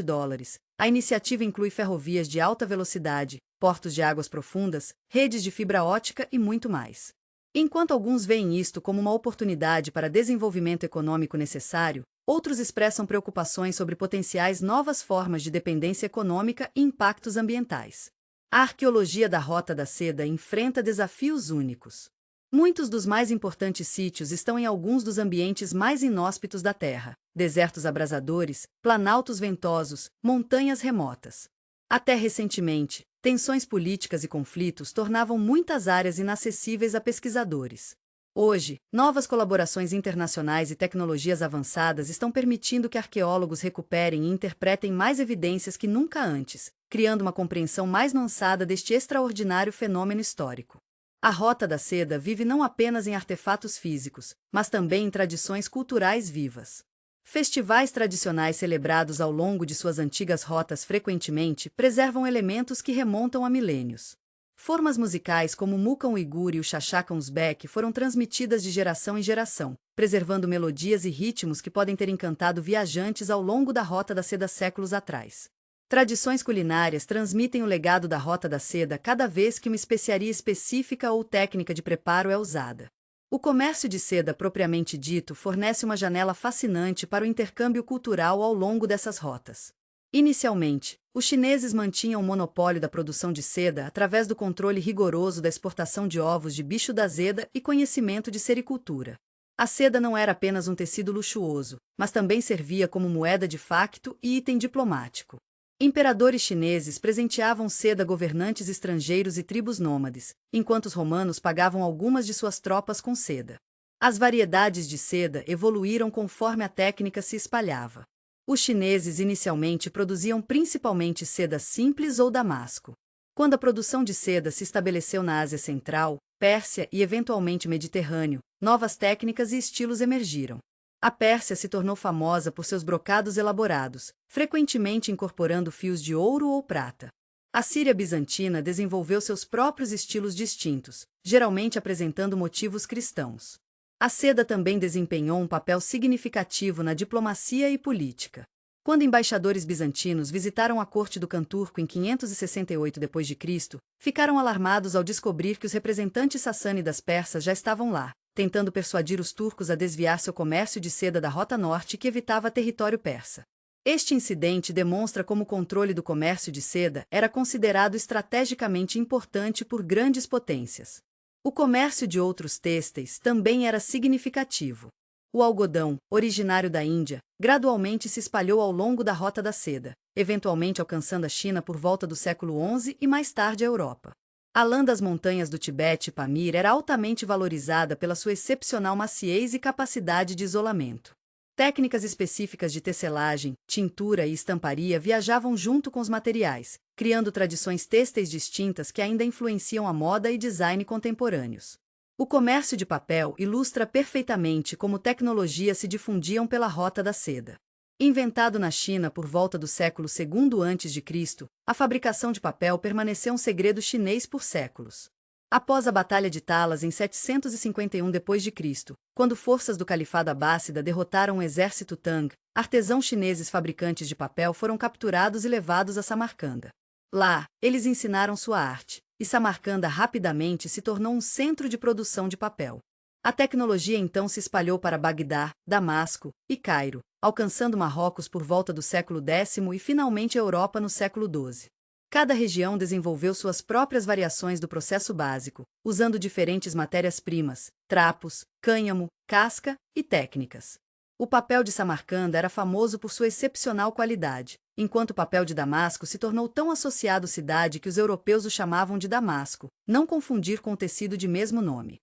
a iniciativa inclui ferrovias de alta velocidade, portos de águas profundas, redes de fibra ótica e muito mais. Enquanto alguns veem isto como uma oportunidade para desenvolvimento econômico necessário, outros expressam preocupações sobre potenciais novas formas de dependência econômica e impactos ambientais. A arqueologia da Rota da Seda enfrenta desafios únicos. Muitos dos mais importantes sítios estão em alguns dos ambientes mais inóspitos da Terra: desertos abrasadores, planaltos ventosos, montanhas remotas. Até recentemente, tensões políticas e conflitos tornavam muitas áreas inacessíveis a pesquisadores. Hoje, novas colaborações internacionais e tecnologias avançadas estão permitindo que arqueólogos recuperem e interpretem mais evidências que nunca antes, criando uma compreensão mais nuançada deste extraordinário fenômeno histórico. A Rota da Seda vive não apenas em artefatos físicos, mas também em tradições culturais vivas. Festivais tradicionais celebrados ao longo de suas antigas rotas frequentemente preservam elementos que remontam a milênios. Formas musicais como o Mukan Uigur e o Chachakam Uzbek foram transmitidas de geração em geração, preservando melodias e ritmos que podem ter encantado viajantes ao longo da Rota da Seda séculos atrás. Tradições culinárias transmitem o legado da Rota da Seda cada vez que uma especiaria específica ou técnica de preparo é usada. O comércio de seda propriamente dito fornece uma janela fascinante para o intercâmbio cultural ao longo dessas rotas. Inicialmente, os chineses mantinham o monopólio da produção de seda através do controle rigoroso da exportação de ovos de bicho da seda e conhecimento de sericultura. A seda não era apenas um tecido luxuoso, mas também servia como moeda de facto e item diplomático. Imperadores chineses presenteavam seda a governantes estrangeiros e tribos nômades, enquanto os romanos pagavam algumas de suas tropas com seda. As variedades de seda evoluíram conforme a técnica se espalhava. Os chineses inicialmente produziam principalmente seda simples ou damasco. Quando a produção de seda se estabeleceu na Ásia Central, Pérsia e eventualmente Mediterrâneo, novas técnicas e estilos emergiram. A Pérsia se tornou famosa por seus brocados elaborados, frequentemente incorporando fios de ouro ou prata. A Síria bizantina desenvolveu seus próprios estilos distintos, geralmente apresentando motivos cristãos. A seda também desempenhou um papel significativo na diplomacia e política. Quando embaixadores bizantinos visitaram a corte do Canturco em 568 d.C., ficaram alarmados ao descobrir que os representantes sassânidas persas já estavam lá, tentando persuadir os turcos a desviar seu comércio de seda da rota norte que evitava território persa. Este incidente demonstra como o controle do comércio de seda era considerado estrategicamente importante por grandes potências. O comércio de outros têxteis também era significativo. O algodão, originário da Índia, gradualmente se espalhou ao longo da rota da seda, eventualmente alcançando a China por volta do século XI e mais tarde a Europa. A lã das montanhas do Tibete e Pamir era altamente valorizada pela sua excepcional maciez e capacidade de isolamento. Técnicas específicas de tecelagem, tintura e estamparia viajavam junto com os materiais, criando tradições têxteis distintas que ainda influenciam a moda e design contemporâneos. O comércio de papel ilustra perfeitamente como tecnologias se difundiam pela rota da seda. Inventado na China por volta do século II a.C., a fabricação de papel permaneceu um segredo chinês por séculos. Após a Batalha de Talas em 751 d.C., quando forças do Califado Abássida derrotaram o exército Tang, artesãos chineses fabricantes de papel foram capturados e levados a Samarcanda. Lá, eles ensinaram sua arte, e Samarcanda rapidamente se tornou um centro de produção de papel. A tecnologia então se espalhou para Bagdá, Damasco e Cairo, alcançando Marrocos por volta do século X e finalmente a Europa no século XII. Cada região desenvolveu suas próprias variações do processo básico, usando diferentes matérias-primas, trapos, cânhamo, casca e técnicas. O papel de Samarcanda era famoso por sua excepcional qualidade, enquanto o papel de Damasco se tornou tão associado à cidade que os europeus o chamavam de Damasco, não confundir com o tecido de mesmo nome.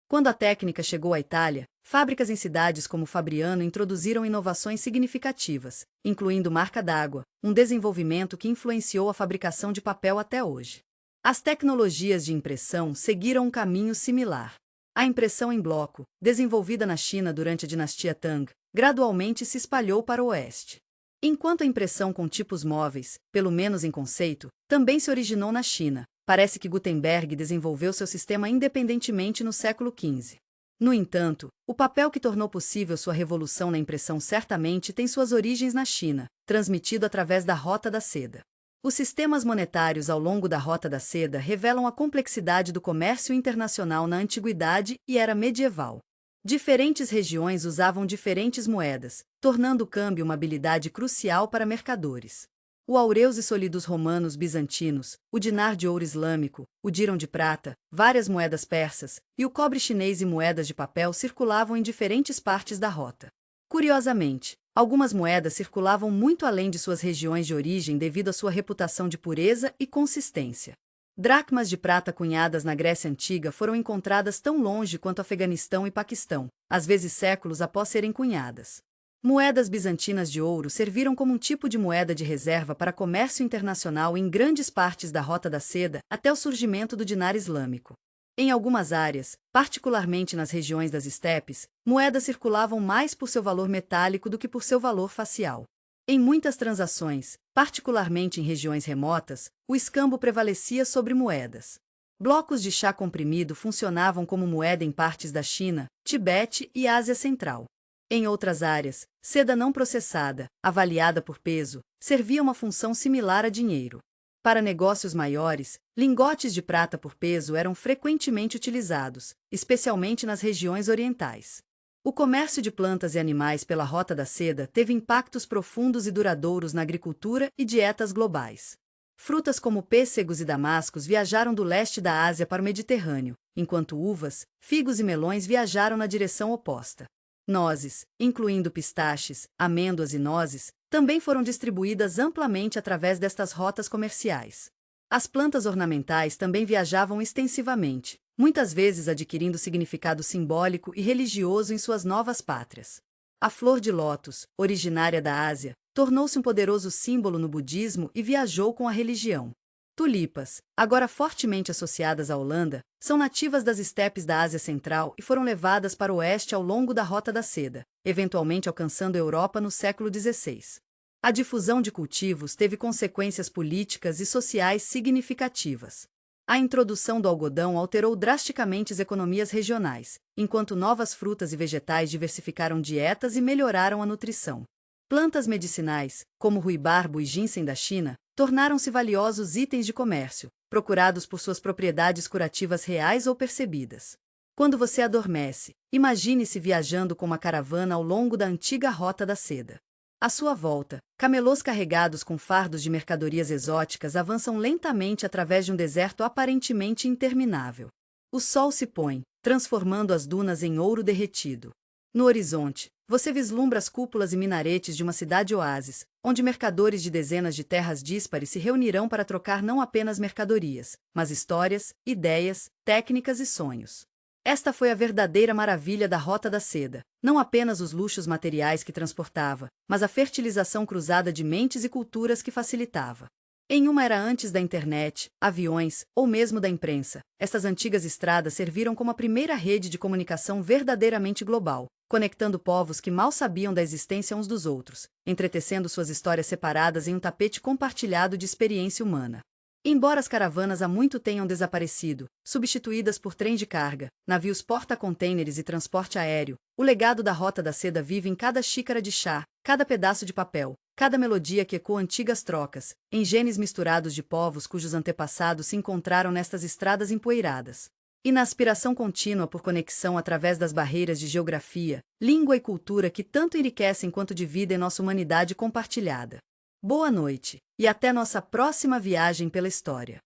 Quando a técnica chegou à Itália, fábricas em cidades como Fabriano introduziram inovações significativas, incluindo marca d'água, um desenvolvimento que influenciou a fabricação de papel até hoje. As tecnologias de impressão seguiram um caminho similar. A impressão em bloco, desenvolvida na China durante a dinastia Tang, gradualmente se espalhou para o oeste. Enquanto a impressão com tipos móveis, pelo menos em conceito, também se originou na China, parece que Gutenberg desenvolveu seu sistema independentemente no século XV. No entanto, o papel que tornou possível sua revolução na impressão certamente tem suas origens na China, transmitido através da Rota da Seda. Os sistemas monetários ao longo da Rota da Seda revelam a complexidade do comércio internacional na Antiguidade e Era Medieval. Diferentes regiões usavam diferentes moedas, tornando o câmbio uma habilidade crucial para mercadores. O aureus e solidos romanos bizantinos, o dinar de ouro islâmico, o dirham de prata, várias moedas persas, e o cobre chinês e moedas de papel circulavam em diferentes partes da rota. Curiosamente, algumas moedas circulavam muito além de suas regiões de origem devido à sua reputação de pureza e consistência. Dracmas de prata cunhadas na Grécia Antiga foram encontradas tão longe quanto Afeganistão e Paquistão, às vezes séculos após serem cunhadas. Moedas bizantinas de ouro serviram como um tipo de moeda de reserva para comércio internacional em grandes partes da Rota da Seda até o surgimento do dinar islâmico. Em algumas áreas, particularmente nas regiões das estepes, moedas circulavam mais por seu valor metálico do que por seu valor facial. Em muitas transações, particularmente em regiões remotas, o escambo prevalecia sobre moedas. Blocos de chá comprimido funcionavam como moeda em partes da China, Tibete e Ásia Central. Em outras áreas, seda não processada, avaliada por peso, servia uma função similar a dinheiro. Para negócios maiores, lingotes de prata por peso eram frequentemente utilizados, especialmente nas regiões orientais. O comércio de plantas e animais pela Rota da Seda teve impactos profundos e duradouros na agricultura e dietas globais. Frutas como pêssegos e damascos viajaram do leste da Ásia para o Mediterrâneo, enquanto uvas, figos e melões viajaram na direção oposta. Nozes, incluindo pistaches, amêndoas e nozes, também foram distribuídas amplamente através destas rotas comerciais. As plantas ornamentais também viajavam extensivamente, muitas vezes adquirindo significado simbólico e religioso em suas novas pátrias. A flor de lótus, originária da Ásia, tornou-se um poderoso símbolo no budismo e viajou com a religião. Tulipas, agora fortemente associadas à Holanda, são nativas das estepes da Ásia Central e foram levadas para o oeste ao longo da Rota da Seda, eventualmente alcançando a Europa no século XVI. A difusão de cultivos teve consequências políticas e sociais significativas. A introdução do algodão alterou drasticamente as economias regionais, enquanto novas frutas e vegetais diversificaram dietas e melhoraram a nutrição. Plantas medicinais, como ruibarbo e ginseng da China, tornaram-se valiosos itens de comércio, procurados por suas propriedades curativas reais ou percebidas. Quando você adormece, imagine-se viajando com uma caravana ao longo da antiga Rota da Seda. À sua volta, camelôs carregados com fardos de mercadorias exóticas avançam lentamente através de um deserto aparentemente interminável. O sol se põe, transformando as dunas em ouro derretido. No horizonte, você vislumbra as cúpulas e minaretes de uma cidade-oásis, onde mercadores de dezenas de terras díspares se reunirão para trocar não apenas mercadorias, mas histórias, ideias, técnicas e sonhos. Esta foi a verdadeira maravilha da Rota da Seda, não apenas os luxos materiais que transportava, mas a fertilização cruzada de mentes e culturas que facilitava. Em uma era antes da internet, aviões, ou mesmo da imprensa, estas antigas estradas serviram como a primeira rede de comunicação verdadeiramente global, conectando povos que mal sabiam da existência uns dos outros, entretecendo suas histórias separadas em um tapete compartilhado de experiência humana. Embora as caravanas há muito tenham desaparecido, substituídas por trens de carga, navios porta-contêineres e transporte aéreo, o legado da Rota da Seda vive em cada xícara de chá, cada pedaço de papel, cada melodia que ecoa antigas trocas, em genes misturados de povos cujos antepassados se encontraram nestas estradas empoeiradas. E na aspiração contínua por conexão através das barreiras de geografia, língua e cultura que tanto enriquecem quanto dividem nossa humanidade compartilhada. Boa noite, e até nossa próxima viagem pela história.